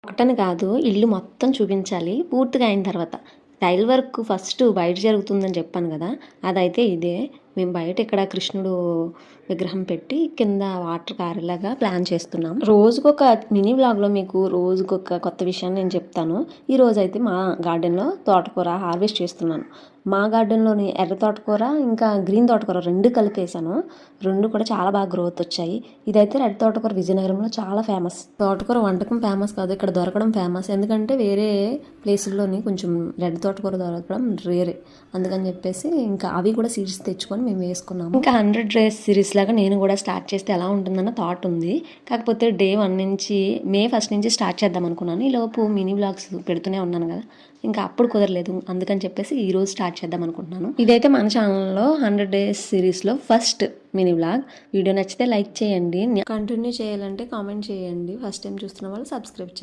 Cotton కాదు, ఇల్లు మొత్తం చూపించాలి పూర్తిగా అయిన తర్వాత. టైల్ వర్క్ ఫస్ట్ బయట జరుగుతుందని చెప్పాను కదా, అదైతే ఇదే. మేము బయట ఇక్కడ కృష్ణుడు విగ్రహం పెట్టి కింద వాటర్ కారేలాగా ప్లాన్ చేస్తున్నాం. రోజుకొక మినీ వ్లాగ్లో మీకు రోజుకొక కొత్త విషయాన్ని నేను చెప్తాను. ఈ రోజైతే మా గార్డెన్లో తోటకూర హార్వెస్ట్ చేస్తున్నాను. మా గార్డెన్లోని ఎర్ర తోటకూర ఇంకా గ్రీన్ తోటకూర రెండు కలిపేసాను. రెండు కూడా చాలా బాగా గ్రోత్ వచ్చాయి. ఇదైతే రెడ్ తోటకూర విజయనగరంలో చాలా ఫేమస్. తోటకూర వంటకం ఫేమస్ కాదు, ఇక్కడ దొరకడం ఫేమస్. ఎందుకంటే వేరే ప్లేసుల్లోని కొంచెం రెడ్ తోటకూర దొరకడం రేరే. అందుకని చెప్పేసి ఇంకా అవి కూడా సీడ్స్ తెచ్చుకొని మేము వేసుకున్నాము. ఇంకా 100 డేస్ సిరీస్ లాగా నేను కూడా స్టార్ట్ చేస్తే ఎలా ఉంటుందన్న థాట్ ఉంది. కాకపోతే డే 1 నుంచి మే 1 నుంచి స్టార్ట్ చేద్దాం అనుకున్నాను. ఈలోపు మినీ వ్లాగ్స్ పెడుతూనే ఉన్నాను కదా, ఇంకా అప్పుడు కుదరలేదు. అందుకని చెప్పేసి ఈరోజు స్టార్ట్ చేద్దాం అనుకుంటున్నాను. ఇదైతే మన ఛానల్లో 100 డేస్ సిరీస్లో ఫస్ట్ మినీ వ్లాగ్. వీడియో నచ్చితే లైక్ చేయండి, కంటిన్యూ చేయాలంటే కామెంట్ చేయండి. ఫస్ట్ టైం చూస్తున్న వాళ్ళు సబ్స్క్రైబ్ చేయండి.